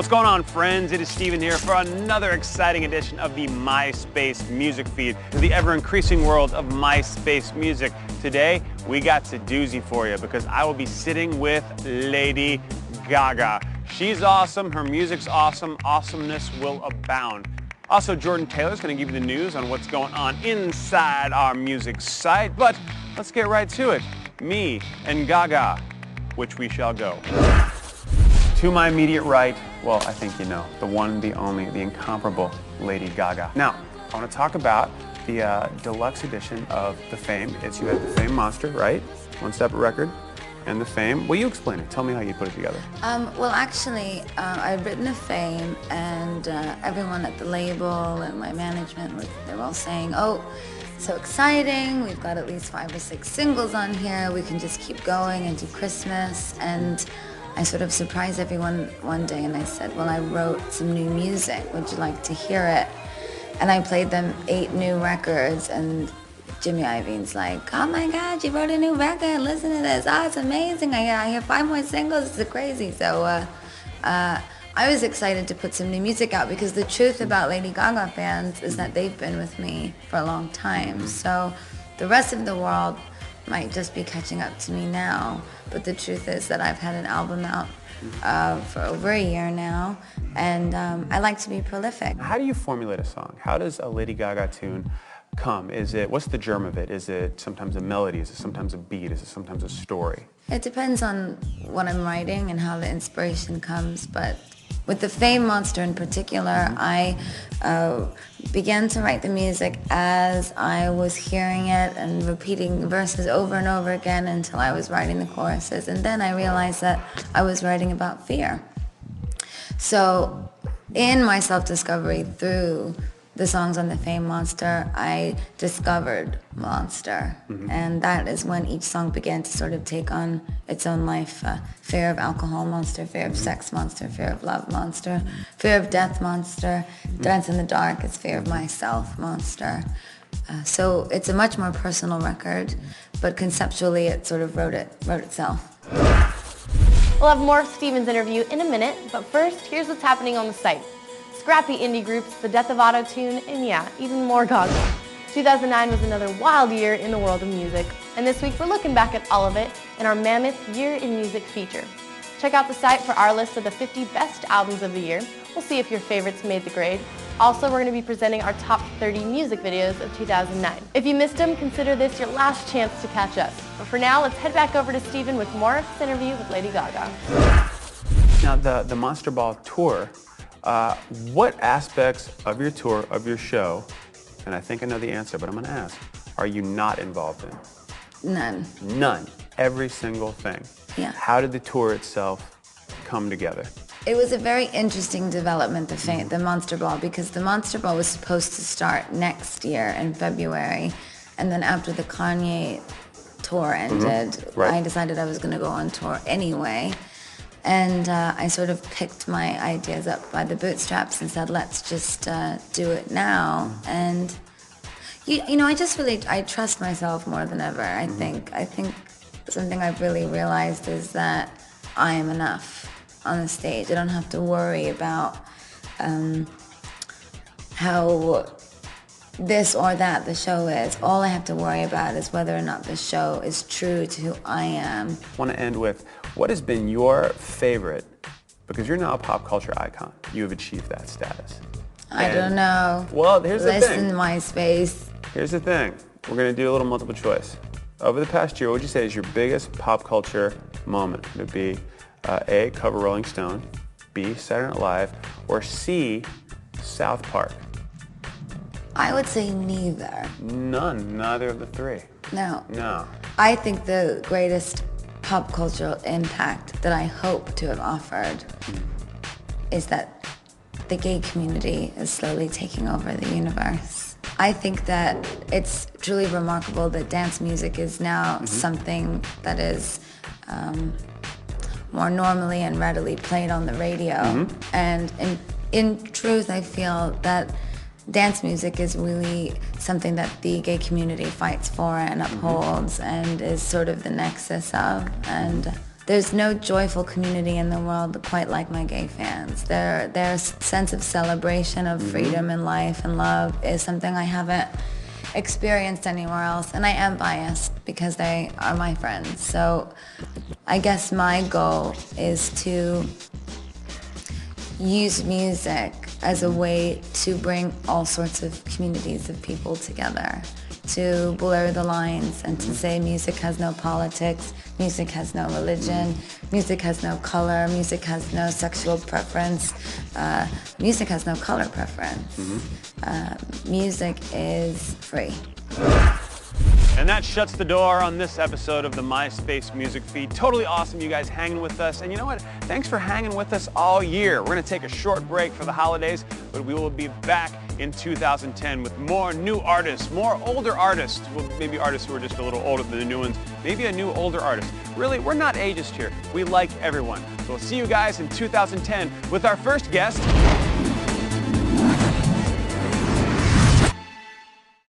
What's going on, friends? It is Steven here for another exciting edition of the MySpace Music Feed, the ever-increasing world of MySpace music. Today, we got a doozy for you because I will be sitting with Lady Gaga. She's awesome, her music's awesome, awesomeness will abound. Also, Jordan Taylor's going to give you the news on what's going on inside our music site, but let's get right to it. Me and Gaga, which we shall go. To my immediate right, well, I think you know, the one, the only, the incomparable Lady Gaga. Now, I want to talk about the deluxe edition of The Fame. You have The Fame Monster, right? One separate record. And The Fame. Will you explain it? Tell me how you put it together. Well, actually, I'd written The Fame, and everyone at the label and my management, they were all saying, oh, so exciting, we've got at least 5 or 6 singles on here, we can just keep going into Christmas. And I sort of surprised everyone one day and I said, well, I wrote some new music, would you like to hear it? And I played them 8 new records, and Jimmy Iovine's like, oh my God, you wrote a new record, listen to this, oh, it's amazing, I hear 5 more singles, it's crazy. So I was excited to put some new music out because the truth about Lady Gaga fans is that they've been with me for a long time. So the rest of the world might just be catching up to me now, but the truth is that I've had an album out for over a year now, and I like to be prolific. How do you formulate a song? How does a Lady Gaga tune come? What's the germ of it? Is it sometimes a melody? Is it sometimes a beat? Is it sometimes a story? It depends on what I'm writing and how the inspiration comes, but with The Fame Monster in particular, I began to write the music as I was hearing it and repeating verses over and over again until I was writing the choruses. And then I realized that I was writing about fear. So in my self-discovery through the songs on The Fame Monster, I discovered Monster. And that is when each song began to sort of take on its own life. Fear of alcohol monster, fear of sex monster, fear of love monster, fear of death monster, Dance in the Dark is fear of myself monster. So it's a much more personal record, but conceptually it sort of wrote itself. We'll have more of Steven's interview in a minute, but first, here's what's happening on the site. Scrappy indie groups, the death of auto-tune, and yeah, even more Gaga. 2009 was another wild year in the world of music, and this week we're looking back at all of it in our mammoth Year in Music feature. Check out the site for our list of the 50 best albums of the year. We'll see if your favorites made the grade. Also, we're going to be presenting our top 30 music videos of 2009. If you missed them, consider this your last chance to catch us. But for now, let's head back over to Steven with more of this interview with Lady Gaga. Now, the Monster Ball tour, what aspects of your tour, of your show, and I think I know the answer, but I'm going to ask, are you not involved in? None. None. Every single thing. Yeah. How did the tour itself come together? It was a very interesting development, the Monster Ball, because the Monster Ball was supposed to start next year in February, and then after the Kanye tour ended, Right. I decided I was going to go on tour anyway. And I sort of picked my ideas up by the bootstraps and said, let's just do it now. And, you know, I trust myself more than ever, I think. I think something I've really realized is that I am enough on the stage. I don't have to worry about how this or that the show is. All I have to worry about is whether or not the show is true to who I am. I want to end with, what has been your favorite, because you're now a pop culture icon, you have achieved that status. I don't know. Well, here's the thing. Listen to MySpace. Here's the thing. We're going to do a little multiple choice. Over the past year, what would you say is your biggest pop culture moment? Would it be A, cover Rolling Stone, B, Saturday Night Live, or C, South Park? I would say neither. None, neither of the three. No. No. I think the greatest pop cultural impact that I hope to have offered is that the gay community is slowly taking over the universe. I think that it's truly remarkable that dance music is now something that is more normally and readily played on the radio. And in truth, I feel that dance music is really something that the gay community fights for and upholds and is sort of the nexus of. And There's no joyful community in the world quite like my gay fans. Their sense of celebration of freedom and life and love is something I haven't experienced anywhere else, and I am biased because they are my friends. So I guess my goal is to use music as a way to bring all sorts of communities of people together, to blur the lines and to say music has no politics, music has no religion, music has no color, music has no sexual preference, music has no color preference. Music is free. And that shuts the door on this episode of the MySpace Music Feed. Totally awesome, you guys hanging with us. And you know what? Thanks for hanging with us all year. We're going to take a short break for the holidays, but we will be back in 2010 with more new artists, more older artists. Well, maybe artists who are just a little older than the new ones. Maybe a new older artist. Really, we're not ageist here. We like everyone. So we'll see you guys in 2010 with our first guest,